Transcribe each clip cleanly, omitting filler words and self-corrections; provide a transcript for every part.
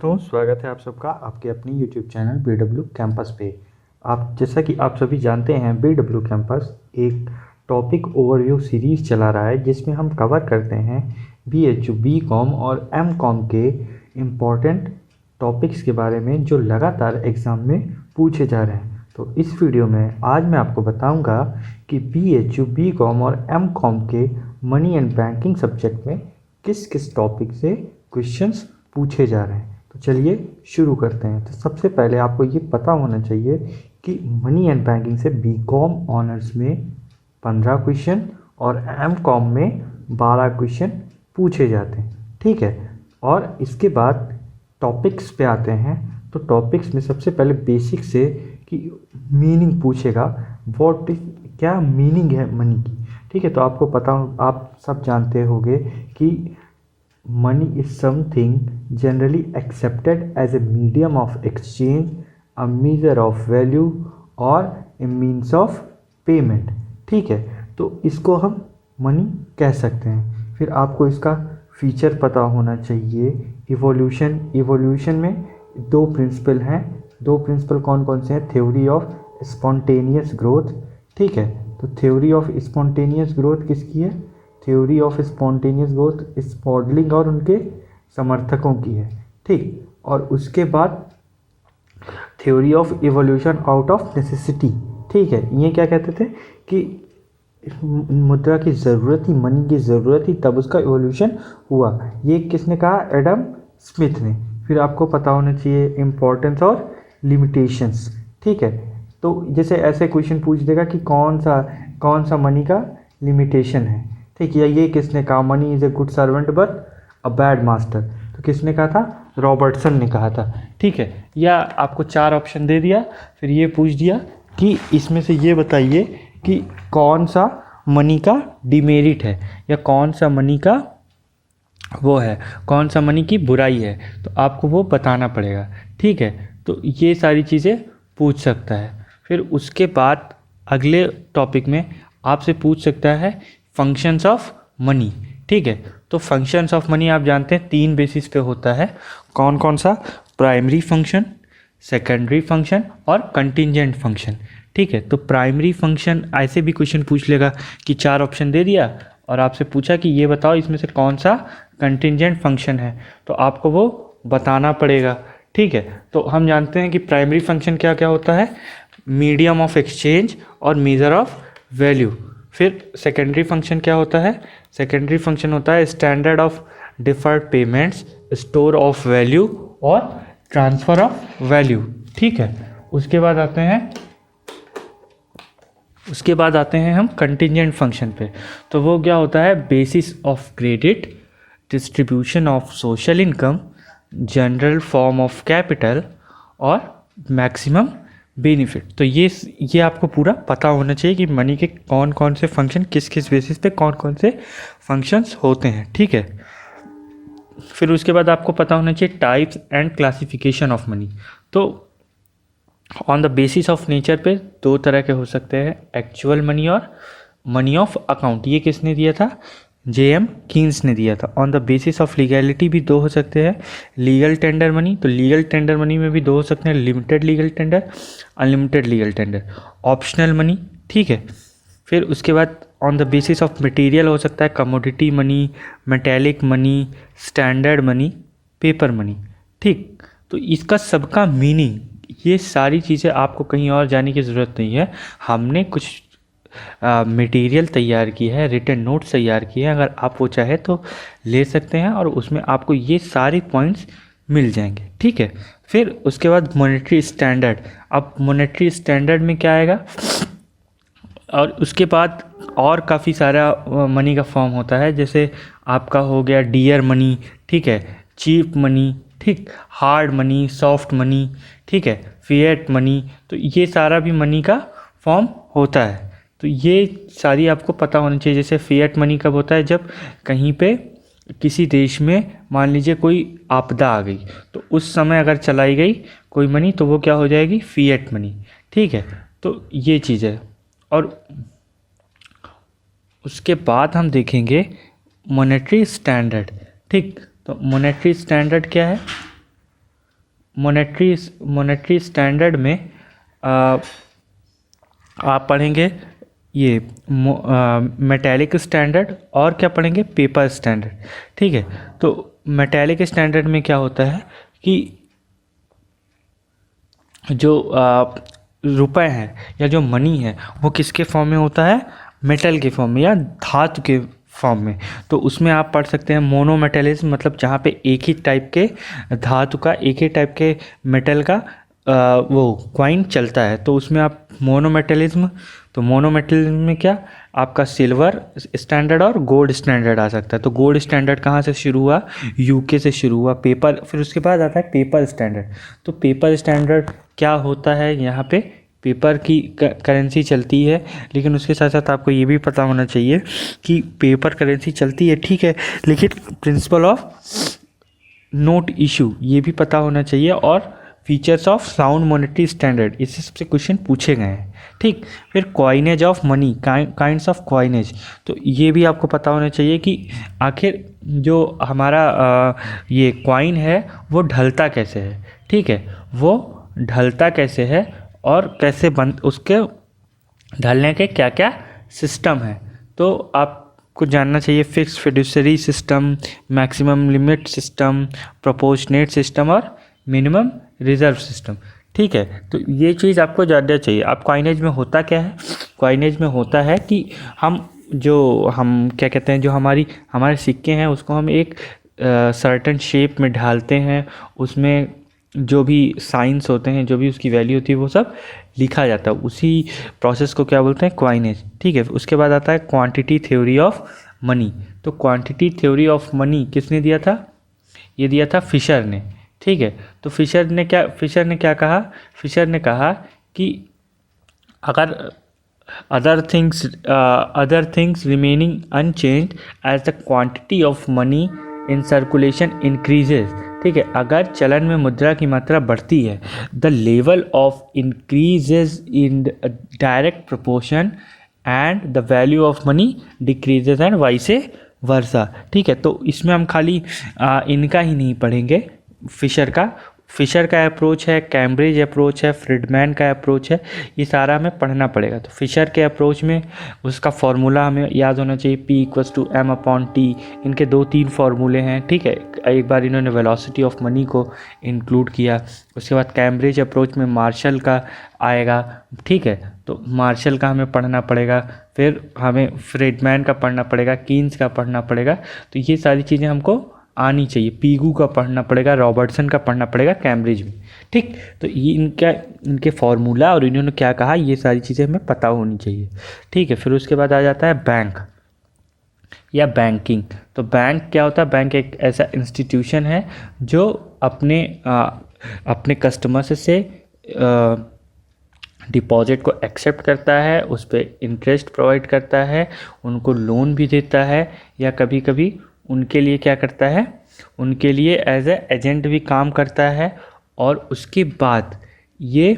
दोस्तों, स्वागत है आप सबका आपके अपनी YouTube चैनल BW कैंपस पे। आप जैसा कि आप सभी जानते हैं, BW कैंपस एक टॉपिक ओवरव्यू सीरीज़ चला रहा है जिसमें हम कवर करते हैं BHU BCom और MCom के इम्पॉर्टेंट टॉपिक्स के बारे में जो लगातार एग्ज़ाम में पूछे जा रहे हैं। तो इस वीडियो में आज मैं आपको बताऊंगा कि BHU BCom और MCom के मनी एंड बैंकिंग सब्जेक्ट में किस किस टॉपिक से क्वेश्चंस पूछे जा रहे हैं। तो चलिए शुरू करते हैं। तो सबसे पहले आपको ये पता होना चाहिए कि मनी एंड बैंकिंग से बीकॉम ऑनर्स में 15 क्वेश्चन और एमकॉम में 12 क्वेश्चन पूछे जाते हैं, ठीक है। और इसके बाद टॉपिक्स पे आते हैं। तो टॉपिक्स में सबसे पहले बेसिक से कि मीनिंग पूछेगा, क्या मीनिंग है मनी की, ठीक है। तो आपको पता, आप सब जानते होंगे कि money is something generally accepted as a medium of exchange, a measure of value or a means of payment, ठीक है। तो इसको हम मनी कह सकते हैं। फिर आपको इसका फीचर पता होना चाहिए। इवोल्यूशन में दो प्रिंसिपल हैं। दो प्रिंसिपल कौन कौन से हैं? थ्योरी ऑफ स्पॉन्टेनियस ग्रोथ, ठीक है। तो थ्योरी ऑफ स्पॉन्टेनियस ग्रोथ किसकी है? थ्योरी ऑफ स्पॉन्टेनियस ग्रोथ स्पॉडलिंग और उनके समर्थकों की है, ठीक। और उसके बाद theory of evolution out of necessity, ठीक है। ये क्या कहते थे कि मुद्रा की ज़रूरत थी, मनी की ज़रूरत थी, तब उसका इवोल्यूशन हुआ। ये किसने कहा? एडम स्मिथ ने। फिर आपको पता होना चाहिए इम्पोर्टेंस और लिमिटेशंस, ठीक है। तो जैसे ऐसे क्वेश्चन पूछ देगा कि कौन सा मनी का लिमिटेशन है, ठीक है। ये किसने कहा? Money is a good servant but a bad master. तो किसने कहा था? रॉबर्टसन ने कहा था, ठीक है। या आपको 4 ऑप्शन दे दिया, फिर ये पूछ दिया कि इसमें से ये बताइए कि कौन सा मनी का डिमेरिट है या कौन सा मनी का वो है, कौन सा मनी की बुराई है। तो आपको वो बताना पड़ेगा, ठीक है। तो ये सारी चीज़ें पूछ सकता है। फिर उसके बाद अगले टॉपिक में आपसे पूछ सकता है फंक्शंस ऑफ मनी, ठीक है। तो फंक्शंस ऑफ मनी आप जानते हैं 3 बेसिस पे होता है। कौन कौन सा? प्राइमरी फंक्शन, सेकेंडरी फंक्शन और कंटिंजेंट फंक्शन, ठीक है। तो प्राइमरी फंक्शन ऐसे भी क्वेश्चन पूछ लेगा कि 4 ऑप्शन दे दिया और आपसे पूछा कि ये बताओ इसमें से कौन सा कंटिंजेंट फंक्शन है, तो आपको वो बताना पड़ेगा, ठीक है। तो हम जानते हैं कि प्राइमरी फंक्शन क्या क्या होता है? मीडियम ऑफ एक्सचेंज और मेजर ऑफ वैल्यू। फिर सेकेंडरी फंक्शन क्या होता है? सेकेंडरी फंक्शन होता है standard of deferred payments, store of value और ट्रांसफ़र ऑफ वैल्यू, ठीक है। उसके बाद आते हैं हम कंटिंजेंट फंक्शन पे। तो वो क्या होता है? Basis of credit, distribution of social income, general form of capital और मैक्सिमम बेनिफिट। तो ये आपको पूरा पता होना चाहिए कि मनी के कौन कौन से फंक्शन, किस किस बेसिस पे कौन कौन से फंक्शंस होते हैं, ठीक है। फिर उसके बाद आपको पता होना चाहिए types and classification of money. तो on the basis of nature पे 2 तरह के हो सकते हैं, एक्चुअल मनी और मनी ऑफ अकाउंट। ये किसने दिया था? J.M. कीन्स ने दिया था। On the basis of legality भी 2 हो सकते हैं, लीगल टेंडर मनी। तो लीगल टेंडर मनी में भी 2 हो सकते हैं, limited legal tender, unlimited legal tender, optional money, ठीक है। फिर उसके बाद on the basis of material हो सकता है commodity money, metallic money, standard money, paper money, ठीक। तो इसका सबका मीनिंग, ये सारी चीज़ें आपको कहीं और जाने की ज़रूरत नहीं है। हमने कुछ मटेरियल तैयार की है, रिटन नोट्स तैयार किए हैं, अगर आप वो चाहे तो ले सकते हैं और उसमें आपको ये सारे पॉइंट्स मिल जाएंगे, ठीक है। फिर उसके बाद मॉनेटरी स्टैंडर्ड। अब मॉनेटरी स्टैंडर्ड में क्या आएगा? और उसके बाद और काफ़ी सारा मनी का फॉर्म होता है, जैसे आपका हो गया डियर मनी, ठीक है, चीप मनी, ठीक, हार्ड मनी, सॉफ्ट मनी, ठीक है, फिएट मनी। तो ये सारा भी मनी का फॉर्म होता है। तो ये सारी आपको पता होनी चाहिए। जैसे फिएट मनी कब होता है? जब कहीं पे किसी देश में मान लीजिए कोई आपदा आ गई, तो उस समय अगर चलाई गई कोई मनी तो वो क्या हो जाएगी? फिएट मनी, ठीक है। तो ये चीज़ है। और उसके बाद हम देखेंगे मॉनेटरी स्टैंडर्ड, ठीक। तो मॉनेटरी स्टैंडर्ड क्या है? मॉनेटरी स्टैंडर्ड में आ, आप पढ़ेंगे ये मेटालिक स्टैंडर्ड और क्या पढ़ेंगे, पेपर स्टैंडर्ड। ठीक है, तो मेटालिक स्टैंडर्ड में क्या होता है कि जो रुपए हैं या जो मनी है वो किसके फॉर्म में होता है, मेटल के फॉर्म में या धातु के फॉर्म में। तो उसमें आप पढ़ सकते हैं मोनोमेटलिज्म, मतलब जहाँ पे एक ही टाइप के धातु का, एक ही टाइप के मेटल का वो कॉइन चलता है, तो उसमें आप मोनोमेटलिज्म। तो मोनोमेटलिज्म में क्या, आपका सिल्वर स्टैंडर्ड और गोल्ड स्टैंडर्ड आ सकता है। तो गोल्ड स्टैंडर्ड कहाँ से शुरू हुआ, यूके से शुरू हुआ। पेपर, फिर उसके बाद आता है पेपर स्टैंडर्ड। तो पेपर स्टैंडर्ड क्या होता है, यहाँ पे पेपर की करेंसी चलती है, लेकिन उसके साथ साथ आपको ये भी पता होना चाहिए कि पेपर करेंसी चलती है, ठीक है, लेकिन प्रिंसिपल ऑफ नोट इशू ये भी पता होना चाहिए, और features of sound monetary standard, इससे सबसे क्वेश्चन पूछे गए हैं। ठीक, फिर coinage of money, kinds of coinage, तो ये भी आपको पता होना चाहिए कि आखिर जो हमारा ये कॉइन है वो ढलता कैसे है। ठीक है, वो ढलता कैसे है और कैसे बन, उसके ढलने के क्या क्या सिस्टम है, तो आपको जानना चाहिए। Fix fiduciary system, maximum limit system, proportionate system और मिनिमम रिजर्व सिस्टम। ठीक है, तो ये चीज़ आपको जानना चाहिए। अब कॉइनेज में होता क्या है, कॉइनेज में होता है कि हम क्या कहते हैं, जो हमारे सिक्के हैं उसको हम एक सर्टेन शेप में ढालते हैं, उसमें जो भी साइंस होते हैं, जो भी उसकी वैल्यू होती है वो सब लिखा जाता है। उसी प्रोसेस को क्या बोलते हैं, कॉइनेज। ठीक है, उसके बाद आता है क्वांटिटी थ्योरी ऑफ मनी। तो क्वांटिटी थ्योरी ऑफ मनी किसने दिया था, ये दिया था फिशर ने। ठीक है, तो फिशर ने क्या कहा, फिशर ने कहा कि अगर other things remaining unchanged as the quantity of money in circulation increases. ठीक है, अगर चलन में मुद्रा की मात्रा बढ़ती है, the level of increases in direct proportion and the value of money decreases and vice versa. ठीक है, तो इसमें हम खाली इनका ही नहीं पढ़ेंगे, फिशर का अप्रोच है, कैम्ब्रिज अप्रोच है, फ्रीडमैन का अप्रोच है, ये सारा हमें पढ़ना पड़ेगा। तो फिशर के अप्रोच में उसका फॉर्मूला हमें याद होना चाहिए, P=m/t। इनके 2-3 फार्मूले हैं। ठीक है, एक बार इन्होंने वेलोसिटी ऑफ मनी को इंक्लूड किया। उसके बाद कैम्ब्रिज अप्रोच में मार्शल का आएगा। ठीक है, तो मार्शल का हमें पढ़ना पड़ेगा, फिर हमें फ्रीडमैन का पढ़ना पड़ेगा, कीन्स का पढ़ना पड़ेगा। तो ये सारी चीज़ें हमको आनी चाहिए। पीगू का पढ़ना पड़ेगा, रॉबर्टसन का पढ़ना पड़ेगा कैम्ब्रिज में। ठीक, तो ये इनके फार्मूला और इन्होंने क्या कहा, ये सारी चीज़ें हमें पता होनी चाहिए। ठीक है, फिर उसके बाद आ जाता है बैंक या बैंकिंग। तो बैंक क्या होता है, बैंक एक ऐसा इंस्टीट्यूशन है जो अपने कस्टमर्स से डिपॉजिट को एक्सेप्ट करता है, उस पर इंटरेस्ट प्रोवाइड करता है, उनको लोन भी देता है, या कभी कभी उनके लिए क्या करता है, उनके लिए एज ए एजेंट भी काम करता है। और उसके बाद ये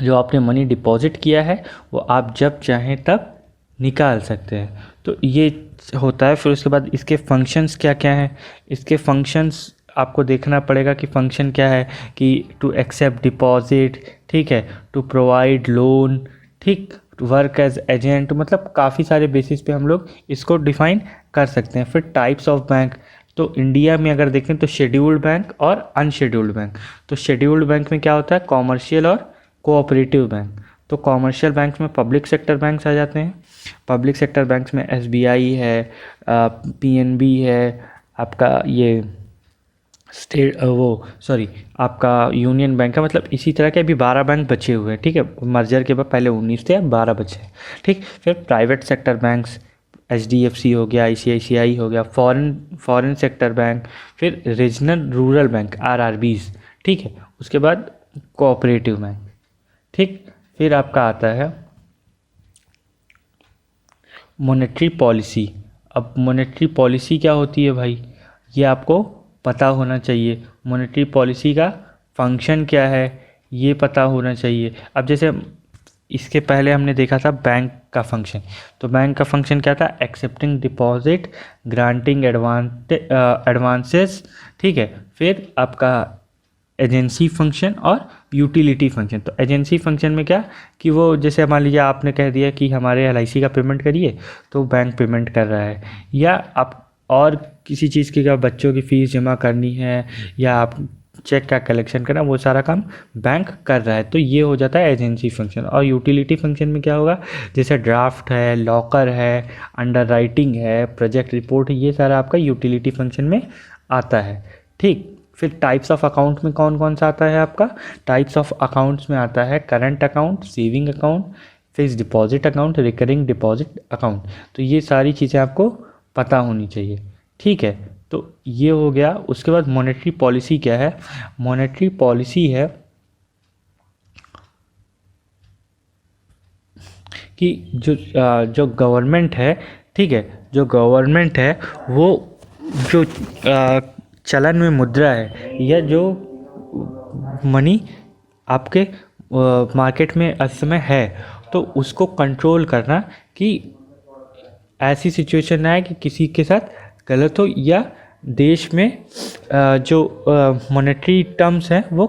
जो आपने मनी डिपॉजिट किया है वो आप जब चाहें तब निकाल सकते हैं। तो ये होता है। फिर उसके बाद इसके फंक्शंस क्या क्या हैं, इसके फंक्शंस आपको देखना पड़ेगा कि फंक्शन क्या है, कि टू एक्सेप्ट डिपॉजिट, ठीक है, टू प्रोवाइड लोन, ठीक, वर्क एज एजेंट, मतलब काफ़ी सारे बेसिस पे हम लोग इसको डिफाइन कर सकते हैं। फिर टाइप्स ऑफ बैंक, तो इंडिया में अगर देखें तो शेड्यूल्ड बैंक और अनशेड्यूल्ड बैंक। तो शेड्यूल्ड बैंक में क्या होता है, कॉमर्शियल और कोऑपरेटिव बैंक। तो कॉमर्शियल बैंक में पब्लिक सेक्टर बैंक्स आ जाते हैं। पब्लिक सेक्टर बैंक्स में एसबीआई है, पीएनबी है, आपका ये आपका यूनियन बैंक है। मतलब इसी तरह के अभी 12 बैंक बचे हुए हैं। ठीक है, मर्जर के बाद पहले 19 थे, अब 12 बचे हैं। ठीक, फिर प्राइवेट सेक्टर बैंक्स, एचडीएफसी हो गया, आईसीआईसीआई हो गया, फॉरेन सेक्टर बैंक, फिर रीजनल रूरल बैंक आरआरबीज। ठीक है, उसके बाद कोऑपरेटिव बैंक। ठीक, फिर आपका आता है मॉनेटरी पॉलिसी। अब मॉनेटरी पॉलिसी क्या होती है भाई, ये आपको पता होना चाहिए। मॉनेटरी पॉलिसी का फंक्शन क्या है ये पता होना चाहिए। अब जैसे इसके पहले हमने देखा था बैंक का फंक्शन। तो बैंक का फंक्शन क्या था, एक्सेप्टिंग डिपॉजिट, ग्रांटिंग एडवांसेस। ठीक है, फिर आपका एजेंसी फंक्शन और यूटिलिटी फंक्शन। तो एजेंसी फंक्शन में क्या कि वो जैसे मान लीजिए आपने कह दिया कि हमारे LIC का पेमेंट करिए, तो बैंक पेमेंट कर रहा है, या आप और किसी चीज़ की क्या बच्चों की फ़ीस जमा करनी है या आप चेक का कलेक्शन करना, वो सारा काम बैंक कर रहा है, तो ये हो जाता है एजेंसी फंक्शन। और यूटिलिटी फंक्शन में क्या होगा, जैसे ड्राफ्ट है, लॉकर है, अंडर राइटिंग है, प्रोजेक्ट रिपोर्ट है, ये सारा आपका यूटिलिटी फंक्शन में आता है। ठीक, फिर टाइप्स ऑफ अकाउंट में कौन कौन सा आता है आपका, टाइप्स ऑफ अकाउंट्स में आता है current account, saving account, fix deposit account, recurring deposit account. तो ये सारी चीज़ें आपको पता होनी चाहिए। ठीक है, तो ये हो गया। उसके बाद मॉनेटरी पॉलिसी क्या है, मॉनेटरी पॉलिसी है कि जो गवर्नमेंट है, ठीक है, जो गवर्नमेंट है वो जो चलन में मुद्रा है या जो मनी आपके मार्केट में इस समय है, तो उसको कंट्रोल करना कि ऐसी सिचुएशन ना है कि किसी के साथ गलत हो या देश में जो मॉनेटरी टर्म्स हैं वो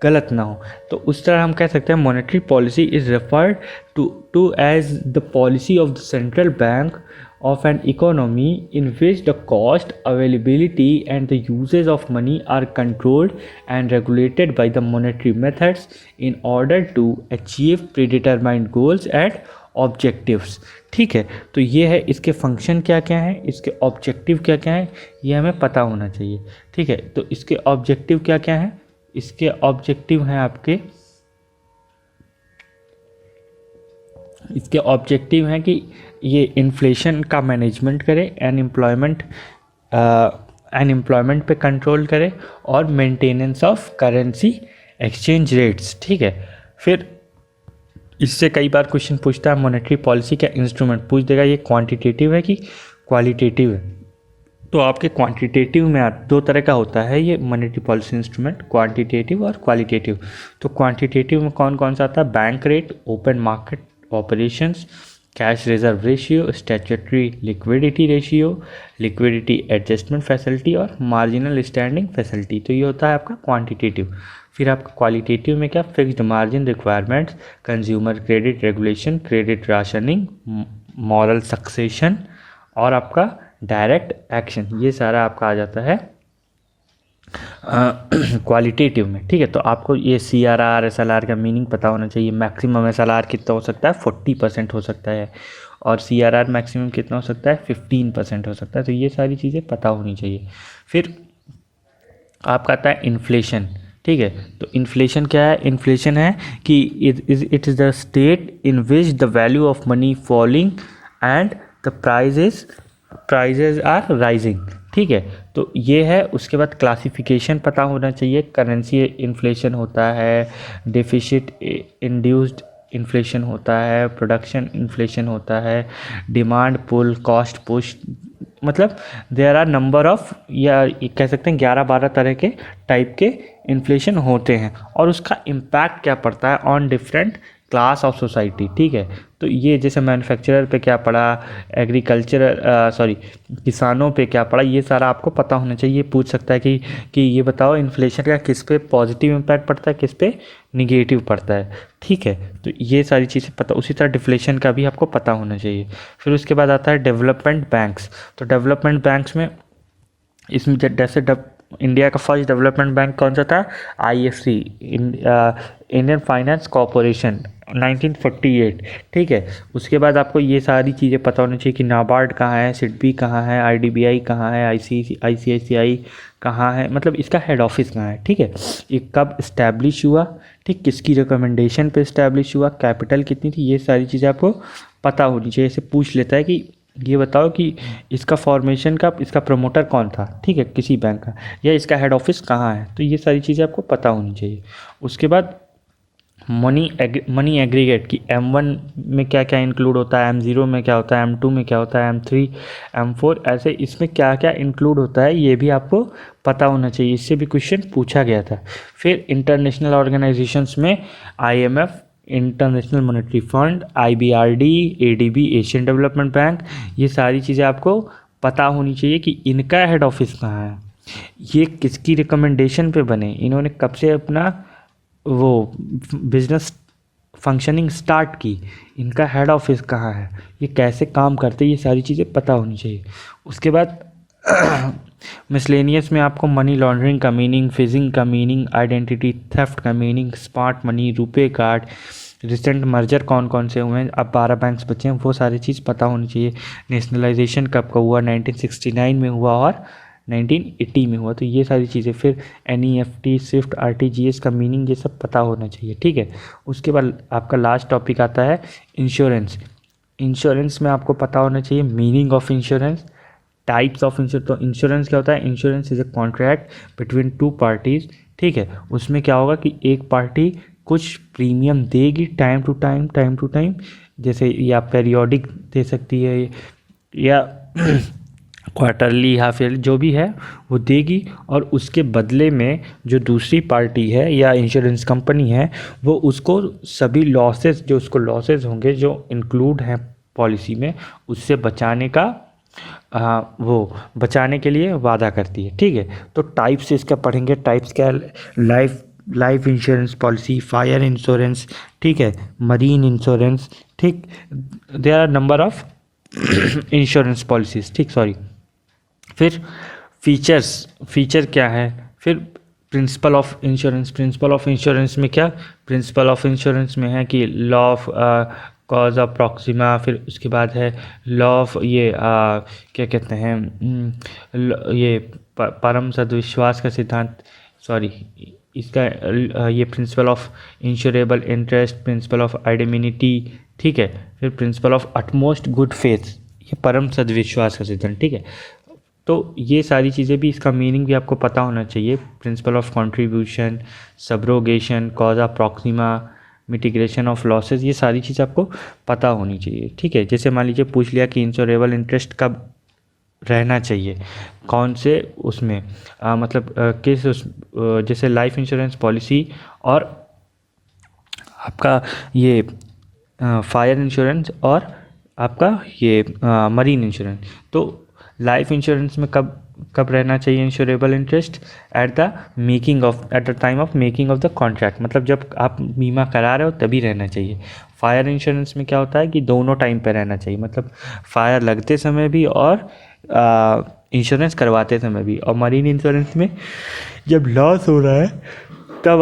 गलत ना हो। तो उस तरह हम कह सकते हैं monetary policy is referred to as the policy of the central bank of an economy in which the cost, availability and the uses of money are controlled and regulated by the monetary methods in order to achieve predetermined goals and objectives। ठीक है, तो ये है, इसके function क्या क्या हैं, इसके ऑब्जेक्टिव क्या क्या हैं, ये हमें पता होना चाहिए। ठीक है, तो इसके ऑब्जेक्टिव क्या क्या हैं, इसके ऑब्जेक्टिव हैं आपके, इसके ऑब्जेक्टिव हैं कि ये इन्फ्लेशन का मैनेजमेंट करे, अनएम्प्लॉयमेंट पे कंट्रोल करे और maintenance of currency exchange rates. ठीक है, फिर इससे कई बार क्वेश्चन पूछता है मॉनेटरी पॉलिसी का इंस्ट्रूमेंट, पूछ देगा ये क्वांटिटेटिव है कि क्वालिटेटिव है। तो आपके क्वांटिटेटिव में दो तरह का होता है ये मॉनेटरी पॉलिसी इंस्ट्रूमेंट, क्वांटिटेटिव और क्वालिटेटिव। तो क्वांटिटेटिव में कौन कौन सा आता है, bank rate, open market operations, cash reserve ratio, statutory liquidity ratio, liquidity adjustment facility और मार्जिनल स्टैंडिंग फैसिलिटी। तो ये होता है आपका क्वांटिटेटिव। फिर आपका क्वालिटेटिव में क्या, fixed margin requirements, consumer credit regulation, credit rationing, moral succession और आपका डायरेक्ट एक्शन, ये सारा आपका आ जाता है क्वालिटेटिव में। ठीक है, तो आपको ये CRR SLR का मीनिंग पता होना चाहिए। मैक्सिमम SLR कितना हो सकता है, 40% हो सकता है, और CRR मैक्सिमम कितना हो सकता है, 15% हो सकता है। तो ये सारी चीज़ें पता होनी चाहिए। फिर आपका आता है इन्फ्लेशन। ठीक है, तो इन्फ्लेशन क्या है, इन्फ्लेशन है कि it is the state in which the value of money falling and the prices are rising. ठीक है, तो ये है। उसके बाद क्लासिफिकेशन पता होना चाहिए, करेंसी इन्फ्लेशन होता है, डेफिसिट इंड्यूस्ड इन्फ्लेशन होता है, प्रोडक्शन इन्फ्लेशन होता है, डिमांड पुल, कॉस्ट पुश, मतलब देयर आर नंबर ऑफ, या कह सकते हैं 11-12 तरह के टाइप के इन्फ्लेशन होते हैं, और उसका इम्पैक्ट क्या पड़ता है on different class of society. ठीक है, तो ये जैसे मैन्युफैक्चरर पे क्या पड़ा, किसानों पे क्या पड़ा, ये सारा आपको पता होना चाहिए। ये पूछ सकता है कि ये बताओ इन्फ्लेशन का किस पे पॉजिटिव इम्पैक्ट पड़ता है, किस पे निगेटिव पड़ता है। ठीक है, तो ये सारी चीज़ें पता, उसी तरह डिफ्लेशन का भी आपको पता होना चाहिए। फिर उसके बाद आता है डेवलपमेंट बैंक्स। तो डेवलपमेंट बैंक्स में इसमें जैसे इंडिया का फर्स्ट डेवलपमेंट बैंक कौन सा था, IFC, इंडियन फाइनेंस कॉरपोरेशन, 1948। ठीक है, उसके बाद आपको ये सारी चीज़ें पता होनी चाहिए कि नाबार्ड कहाँ है, सिडबी कहाँ है, IDBI कहाँ है, ICICI कहाँ है, मतलब इसका हेड ऑफिस कहाँ है। ठीक है, ये कब इस्टेब्लिश हुआ, ठीक, किसकी रिकमेंडेशन पे इस्टेब्लिश हुआ, कैपिटल कितनी थी, ये सारी चीज़ें आपको पता होनी चाहिए। इसे पूछ लेता है कि ये बताओ कि इसका फॉर्मेशन का इसका प्रमोटर कौन था, ठीक है, किसी बैंक का, या इसका हेड ऑफिस कहाँ है। तो ये सारी चीज़ें आपको पता होनी चाहिए। उसके बाद मनी एग्रीगेट की M1 में क्या क्या इंक्लूड होता है, M0 में क्या होता है, M2 में क्या होता है, M3, M4, ऐसे इसमें क्या क्या इंक्लूड होता है ये भी आपको पता होना चाहिए। इससे भी क्वेश्चन पूछा गया था। फिर इंटरनेशनल ऑर्गेनाइजेशंस में IMF, international monetary fund, IBRD, ADB, Asian development bank, ये सारी चीज़ें आपको पता होनी चाहिए कि इनका हेड ऑफिस कहाँ है। ये किसकी रिकमेंडेशन पे बने, इन्होंने कब से अपना वो बिजनेस फंक्शनिंग स्टार्ट की, इनका हेड ऑफिस कहाँ है, ये कैसे काम करते, ये सारी चीज़ें पता होनी चाहिए। उसके बाद मिसलेनियस में आपको मनी लॉन्ड्रिंग का मीनिंग, फिशिंग का मीनिंग, आइडेंटिटी थेफ्ट का meaning, smart money, RuPay card, recent merger कौन कौन से हुए हैं, अब 12 बैंक्स बचे हैं, वो सारी चीज़ पता होनी चाहिए। नेशनलाइजेशन कब का हुआ, 1969 में हुआ और 1980 में हुआ, तो ये सारी चीज़ें। फिर NEFT, स्विफ्ट, RTGS का मीनिंग, ये सब पता होना चाहिए, ठीक है। उसके बाद आपका लास्ट टॉपिक आता है इंश्योरेंस। इंश्योरेंस में आपको पता होना चाहिए meaning of insurance, types of insurance. तो इंश्योरेंस क्या होता है, insurance is a contract between two parties, ठीक है। उसमें क्या होगा कि एक पार्टी कुछ प्रीमियम देगी टाइम टू टाइम, जैसे या पेरियोडिक दे सकती है या क्वार्टरली, हाफ ईयरली, जो भी है वो देगी, और उसके बदले में जो दूसरी पार्टी है या इंश्योरेंस कंपनी है वो उसको सभी लॉसेस, जो उसको लॉसेस होंगे जो इंक्लूड हैं पॉलिसी में, उससे बचाने का वो बचाने के लिए वादा करती है, ठीक है। तो टाइप्स इसका पढ़ेंगे, टाइप्स क्या, life insurance policy, fire insurance, ठीक है, मरीन इंश्योरेंस, ठीक, there are number of insurance policies, ठीक, सॉरी। फिर फीचर क्या है, फिर principle of insurance. Principle of insurance में क्या, प्रिंसिपल ऑफ इंश्योरेंस में है कि law of cause of proxima, फिर उसके बाद है लॉ ऑफ ये क्या कहते हैं, ये परम सद्विश्वास का सिद्धांत, सॉरी, इसका ये principle of insurable interest, principle of indemnity, ठीक है। फिर principle of utmost good faith, ये परम सद्विश्वास का सिद्धांत, ठीक है। तो ये सारी चीज़ें भी, इसका मीनिंग भी आपको पता होना चाहिए। Principle of contribution, subrogation, cause of Proxima, mitigation of losses, ये सारी चीज़ आपको पता होनी चाहिए, ठीक है। जैसे मान लीजिए पूछ लिया कि इंश्योरेबल इंटरेस्ट कब रहना चाहिए, कौन से उसमें मतलब किस उस जैसे लाइफ इंश्योरेंस पॉलिसी और आपका ये फायर इंश्योरेंस और आपका ये मरीन इंश्योरेंस। तो लाइफ इंश्योरेंस में कब रहना चाहिए insurable interest, at the time of making of the contract, मतलब जब आप बीमा करा रहे हो तभी रहना चाहिए। फायर इंश्योरेंस में क्या होता है कि दोनों टाइम पे रहना चाहिए, मतलब फायर लगते समय भी और इंश्योरेंस करवाते समय भी। और मरीन इंश्योरेंस में जब लॉस हो रहा है तब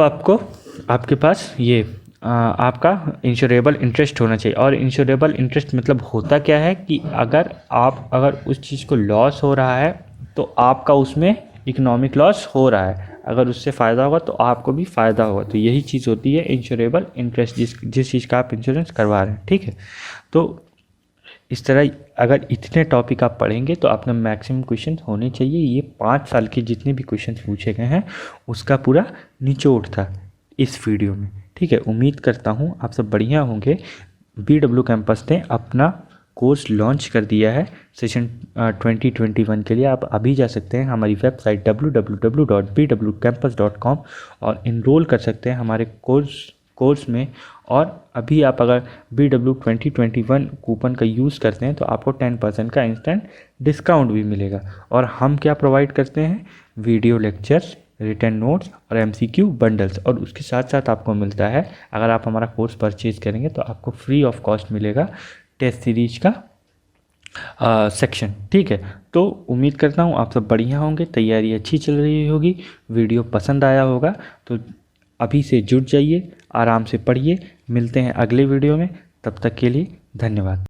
आपके पास ये आपका इंश्योरेबल इंटरेस्ट होना चाहिए। और इंश्योरेबल इंटरेस्ट मतलब होता क्या है कि अगर उस चीज़ को लॉस हो रहा है तो आपका उसमें इकोनॉमिक लॉस हो रहा है, अगर उससे फ़ायदा होगा तो आपको भी फ़ायदा होगा। तो यही चीज़ होती है इंश्योरेबल इंटरेस्ट, जिस चीज़ का आप इंश्योरेंस करवा रहे हैं, ठीक है। तो इस तरह अगर इतने टॉपिक आप पढ़ेंगे तो आपका मैक्सिमम क्वेश्चन होने चाहिए। ये 5 साल के जितने भी क्वेश्चन पूछे गए हैं उसका पूरा निचोड़ था इस वीडियो में, ठीक है। उम्मीद करता हूँ आप सब बढ़िया होंगे। BW कैंपस ने अपना कोर्स लॉन्च कर दिया है सेशन 2021 के लिए। आप अभी जा सकते हैं हमारी वेबसाइट www.bwcampus.com और इनरोल कर सकते हैं हमारे कोर्स में। और अभी आप अगर BW 2021 कूपन का यूज़ करते हैं तो आपको 10% का इंस्टेंट डिस्काउंट भी मिलेगा। और हम क्या प्रोवाइड करते हैं, वीडियो लेक्चर्स, रिटन नोट्स और MCQ बंडल्स। और उसके साथ साथ आपको मिलता है, अगर आप हमारा कोर्स परचेज़ करेंगे तो आपको फ्री ऑफ कॉस्ट मिलेगा टेस्ट सीरीज का सेक्शन, ठीक है। तो उम्मीद करता हूँ आप सब बढ़िया होंगे, तैयारी अच्छी चल रही होगी, वीडियो पसंद आया होगा। तो अभी से जुट जाइए, आराम से पढ़िए। मिलते हैं अगले वीडियो में, तब तक के लिए धन्यवाद।